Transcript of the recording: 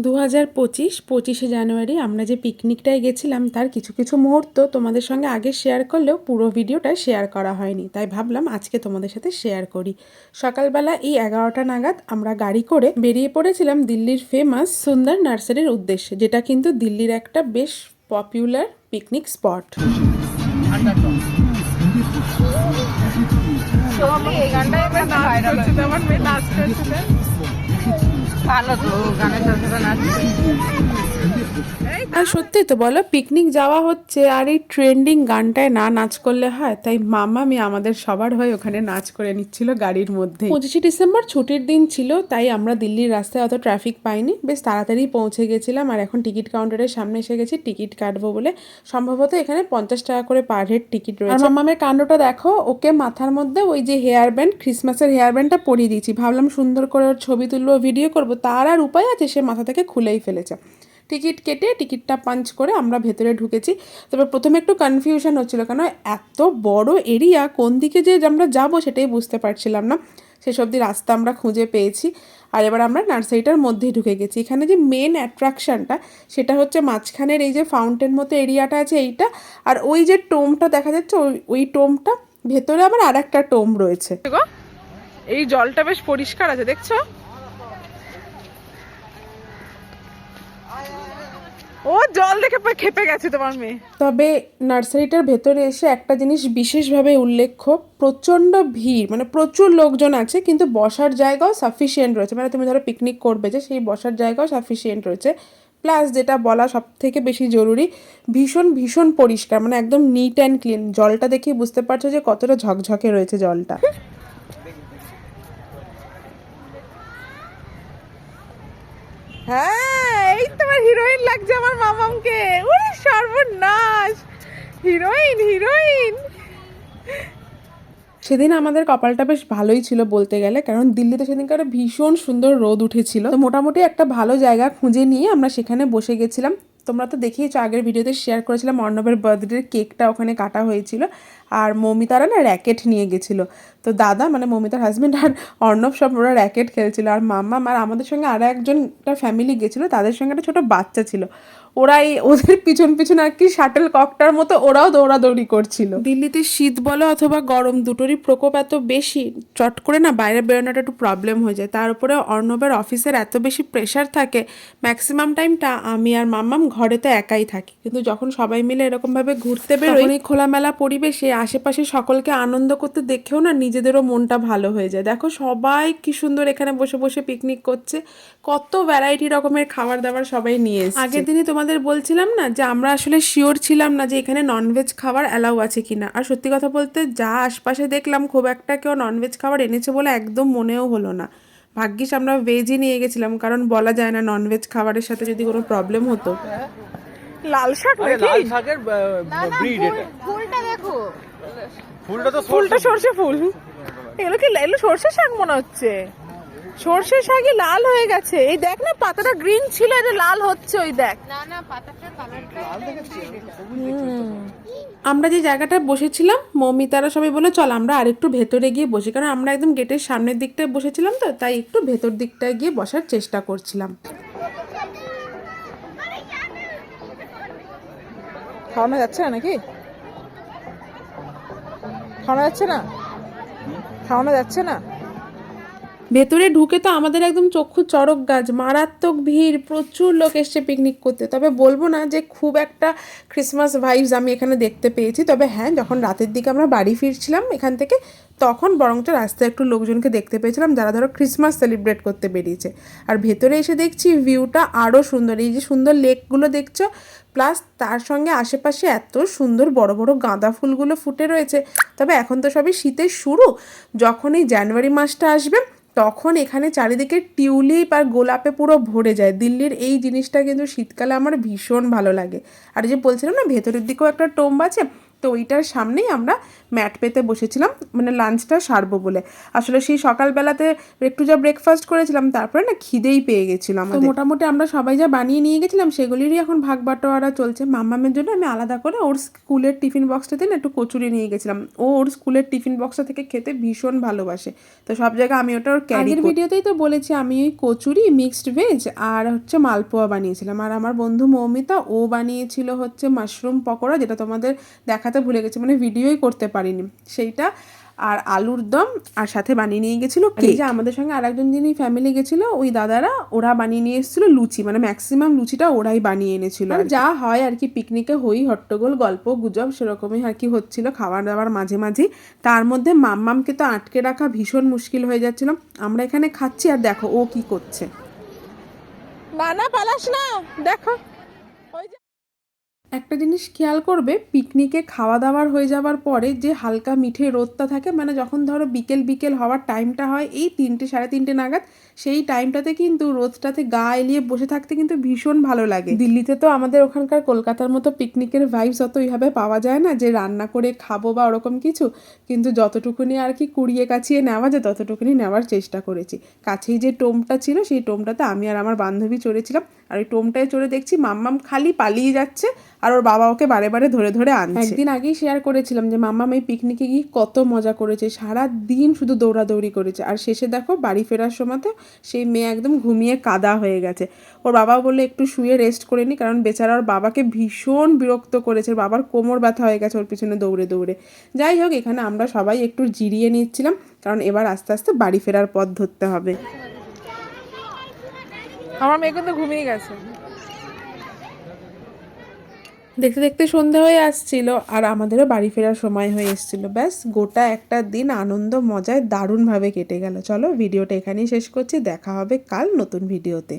25শে জানুয়ারি আমরা যে পিকনিকটায় গেছিলাম তার কিছু কিছু মুহূর্ত তোমাদের সঙ্গে আগে শেয়ার করলেও পুরো ভিডিওটা শেয়ার করা হয়নি, তাই ভাবলাম আজকে তোমাদের সাথে শেয়ার করি। সকালবেলা এই 11টা নাগাদ আমরা গাড়ি করে বেরিয়ে পড়েছিলাম দিল্লির ফেমাস সুন্দর নার্সারির উদ্দেশ্যে, যেটা কিন্তু দিল্লির একটা বেশ পপুলার পিকনিক স্পট। আর সত্যি তো বলো, পিকনিক যাওয়া হচ্ছে আর এই ট্রেন্ডিং গানটায় না নাচ করলে হয়? তাই মামা আমি আমাদের সবার হয়ে ওখানে নাচ করে নিচ্ছিল গাড়ির মধ্যে। 25শে ডিসেম্বর ছুটির দিন ছিল, তাই আমরা দিল্লির রাস্তায় অত ট্রাফিক পাইনি, বেশ তাড়াতাড়ি পৌঁছে গেছিলাম। আর এখন টিকিট কাউন্টারের সামনে এসে গেছি টিকিট কাটবো বলে। সম্ভবত এখানে 50 টাকা করে পার হেড টিকিট রয়েছে। আর মামামের কাণ্ডটা দেখো, ওকে মাথার মধ্যে ওই যে হেয়ার ব্যান্ড, ক্রিসমাসের হেয়ার ব্যান্ডটা পরিয়ে দিয়েছি। ভাবলাম সুন্দর করে ওর ছবি তুলবো, ভিডিও করবো, তার আর উপায় আছে? সে মাথা থেকে খুলেই ফেলেছে। টিকিট কেটে টিকিটটা পাঞ্চ করে আমরা ভেতরে ঢুকেছি। তবে প্রথমে একটু কনফিউশন হচ্ছিল, কেন এত বড় এরিয়া, কোন দিকে যে আমরা যাব সেটাই বুঝতে পারছিলাম না। সেসব দিয়ে রাস্তা আমরা খুঁজে পেয়েছি। আর এবার আমরা নার্সারিটার মধ্যেই ঢুকে গেছি। এখানে যে মেন অ্যাট্রাকশানটা সেটা হচ্ছে মাঝখানের এই যে ফাউন্টেন মতো এরিয়াটা আছে এইটা, আর ওই যে টোমটা দেখা যাচ্ছে ওই টোমটা, ভেতরে আবার আর একটা টোম রয়েছে। এই জলটা বেশ পরিষ্কার আছে, দেখছো? ও জল দেখে খেপে গেছে তোমার মেয়ে। তবে নার্সারিটার ভেতরে এসে একটা জিনিস বিশেষভাবে উল্লেখ্য, প্রচণ্ড ভিড়, মানে প্রচুর লোকজন আছে, কিন্তু বসার জায়গাও সাফিসিয়েন্ট রয়েছে। মানে তুমি ধরো পিকনিক করবে, যে সেই বসার জায়গাও সাফিসিয়েন্ট রয়েছে। প্লাস যেটা বলা সব থেকে বেশি জরুরি, ভীষণ ভীষণ পরিষ্কার, মানে একদম নিট অ্যান্ড ক্লিন। জলটা দেখেই বুঝতে পারছো যে কতটা ঝকঝকে রয়েছে জলটা। হ্যাঁ, এই তোমার হিরোইন লাগছে আমার মামামকে। ওরে সর্বনাশ, হিরোইন হিরোইন। সেদিন আমাদের কপালটা বেশ ভালোই ছিল বলতে গেলে, কারণ দিল্লিতে সেদিনকার ভীষণ সুন্দর রোদ উঠেছিল। তো মোটামুটি একটা ভালো জায়গা খুঁজে নিয়ে আমরা সেখানে বসে গেছিলাম। তোমরা তো দেখিয়েছো, আগের ভিডিওতে শেয়ার করেছিলাম অর্ণবের বার্থডের কেকটা ওখানে কাটা হয়েছিল। আর মৌমিতারা না র্যাকেট নিয়ে গেছিলো। তো দাদা, মানে মৌমিতার হাজব্যান্ড, আর অর্ণব সব ওরা র্যাকেট খেলছিল। আর মাম্মা আর আমাদের সঙ্গে আরও একজনটা ফ্যামিলি গেছিলো, তাদের সঙ্গে একটা ছোটো বাচ্চা ছিল। ওরা ওদের পিছন পিছন আর কি শাটল ককটার মতো ওরাও দৌড়াদৌড়ি করছিল। দিল্লিতে শীত বলো অথবা গরম, দুটোরই প্রকোপ এত বেশি, চট করে না বাইরে বেরোনোটা একটু প্রবলেম হয়ে যায়। তার উপরে অর্ণবের অফিসের এত বেশি প্রেশার থাকে, ম্যাক্সিমাম টাইমটা আমি আর মাম্মাম ঘরেতে একাই থাকি। কিন্তু যখন সবাই মিলে এরকমভাবে ঘুরতে বেরোই, এই খোলামেলা পরিবেশে আশেপাশে সকলকে আনন্দ করতে দেখেও না নিজেদেরও মনটা ভালো হয়ে যায়। দেখো সবাই কি সুন্দর এখানে বসে বসে পিকনিক করছে, কত ভ্যারাইটি রকমের খাবার দাবার সবাই নিয়ে এসেছে। আগের দিনই তোমাদের বলছিলাম না যে আমরা আসলে শিওর ছিলাম না যে এখানে ননভেজ খাবার অ্যালাউ আছে কিনা। আর সত্যি কথা বলতে যা আশপাশে দেখলাম, খুব একটা কেউ ননভেজ খাবার এনেছে বলে একদম মনেও হলো না। ভাগ্যিস আমরা ভেজই নিয়ে গেছিলাম, কারণ বলা যায় না ননভেজ খাবারের সাথে যদি কোনো প্রবলেম হতো। লাল শাক, লাল শাকের ব্রিড এটা। ফুলটা দেখো, ফুলটা সরষে ফুল। এগুলো সরষে শাক মনে হচ্ছে। সরষে শাকই লাল হয়ে গেছে। এই দেখ না, পাতাটা গ্রিন ছিল, এটা লাল হচ্ছে। ওই দেখ না না, পাতাটার কালারটা লাল দেখাচ্ছে। আমরা যে জায়গাটায় বসেছিলাম, মৌমিতারা সবাই বলে চল আমরা আরেকটু ভেতরে গিয়ে বসি, কারণ আমরা একদম গেটের সামনের দিকটায় বসেছিলাম, তো তাই একটু ভেতর দিকটায় গিয়ে বসার চেষ্টা করছিলাম। খাওয়ানো যাচ্ছে না নাকি? খাওয়ানো যাচ্ছে না, খাওয়ানো যাচ্ছে না। ভেতরে ঢুকে তো আমাদের একদম চক্ষু চড়ক গাছ, মারাত্মক ভিড়, প্রচুর লোক এসছে পিকনিক করতে। তবে বলবো না যে খুব একটা ক্রিসমাস ভাইবস আমি এখানে দেখতে পেয়েছি। তবে হ্যাঁ, যখন রাতের দিকে আমরা বাড়ি ফিরছিলাম এখান থেকে, তখন বরঞ্চ রাস্তায় একটু লোকজনকে দেখতে পেয়েছিলাম যারা ধরো ক্রিসমাস সেলিব্রেট করতে বেরিয়েছে। আর ভেতরে এসে দেখছি ভিউটা আরও সুন্দর। এই যে সুন্দর লেকগুলো দেখছো, প্লাস তার সঙ্গে আশেপাশে এত সুন্দর বড় বড় গাঁদা ফুলগুলো ফুটে রয়েছে। তবে এখন তো সবই শীতের শুরু, যখন এই জানুয়ারি মাসটা আসবে তখন এখানে চারিদিকে টিউলিপ আর গোলাপে পুরো ভরে যায়। দিল্লির এই জিনিসটা কিন্তু শীতকালে আমার ভীষণ ভালো লাগে। আর যে বলছিলাম না ভেতরের দিকেও একটা টোম্ব আছে, তো ওইটার সামনেই আমরা ম্যাট পেতে বসেছিলাম, মানে লাঞ্চটা সারবো বলে। আসলে সেই সকালবেলাতে একটু যা ব্রেকফাস্ট করেছিলাম, তারপরে না খিদেই পেয়ে গেছিলাম। তো মোটামুটি আমরা সবাই যা বানিয়ে নিয়ে গেছিলাম সেগুলিরই এখন ভাগ বাটোয়ারা চলছে। মাম্মামের জন্য আমি আলাদা করে ওর স্কুলের টিফিন বক্সটাতে না একটু কচুরি নিয়ে গেছিলাম। ও ওর স্কুলের টিফিন বক্সটা থেকে খেতে ভীষণ ভালোবাসে, তো সব জায়গায় আমি ওটা ওর আগের ভিডিওতেই তো বলেছি আমি ওই কচুরি, মিক্সড ভেজ আর হচ্ছে মালপোয়া বানিয়েছিলাম। আর আমার বন্ধু মৌমিতা ও বানিয়েছিল হচ্ছে মাশরুম পকোড়া, যেটা তোমাদের দেখাতে ভুলে গেছি, মানে ভিডিওই করতে পারিনি সেইটা, আর আলুর দম, আর সাথে বানিয়ে নিয়ে গেছিলো কেক। যে আমাদের সঙ্গে আর একজন যিনি ফ্যামিলি গেছিলো ওই দাদারা, ওরা বানিয়ে নিয়ে এসেছিলো লুচি, মানে ম্যাক্সিমাম লুচিটা ওরাই বানিয়ে এনেছিল। আর যা হয় আর কি পিকনিকে হই হট্টগোল গল্প গুজব সেরকমই আর কি হচ্ছিল খাবার দাবার মাঝে মাঝে। তার মধ্যে মাম্মামকে তো আটকে রাখা ভীষণ মুশকিল হয়ে যাচ্ছিল। আমরা এখানে খাচ্ছি আর দেখো ও কি করছে। না পালাস না, দেখো একটা জিনিস খেয়াল করবে, পিকনিকে খাওয়া দাওয়ার হয়ে যাওয়ার পরে যে হালকা মিঠে রোদটা থাকে, মানে যখন ধরো বিকেল বিকেল হওয়ার টাইমটা হয় এই 3টে সাড়ে 3টে নাগাদ, সেই টাইমটাতে কিন্তু রোদটাতে গা এলিয়ে বসে থাকতে কিন্তু ভীষণ ভালো লাগে। দিল্লিতে তো আমাদের ওখানকার কলকাতার মতো পিকনিকের ভাইবস অত ওইভাবে পাওয়া যায় না যে রান্না করে খাবো বা ওরকম কিছু, কিন্তু যতটুকুনি আর কি কুড়িয়ে কাছিয়ে নেওয়া যায় ততটুকুনি নেওয়ার চেষ্টা করেছি। কাছেই যে টোমটা ছিল সেই টোমটাতে আমি আর আমার বান্ধবী চড়েছিলাম, আর ওই টোমটায় চড়ে দেখছি মাম্মাম খালি পালিয়ে যাচ্ছে আর ওর বাবা ওকে বারে বারে ধরে ধরে আনছে। একদিন আগেই শেয়ার করেছিলাম যে মাম্মাম এই পিকনিকে গিয়ে কত মজা করেছে, সারা দিন শুধু দৌড়াদৌড়ি করেছে, আর শেষে দেখো বাড়ি ফেরার সময়তে সেই মেয়ে একদম ঘুমিয়ে কাদা হয়ে গেছে। ওর বাবা বললে একটু শুয়ে রেস্ট করে নি, কারণ বেচারা ওর বাবাকে ভীষণ বিরক্ত করেছে, বাবার কোমর ব্যথা হয়ে গেছে ওর পিছনে দৌড়ে দৌড়ে। যাই হোক, এখানে আমরা সবাই একটু জিরিয়ে নিচ্ছিলাম, কারণ এবার আস্তে আস্তে বাড়ি ফেরার পথ ধরতে হবে। আমার মেয়ে কিন্তু ঘুমিয়ে গেছে। দেখতে দেখতে সন্ধ্যা হয়ে আসছিল আর আমাদেরও বাড়ি ফেরার সময় হয়ে এসেছিল। ব্যাস গোটা একটা দিন আনন্দ মজায় দারুণভাবে কেটে গেল। চলো ভিডিওটা এখানেই শেষ করছি, দেখা হবে কাল নতুন ভিডিওতে।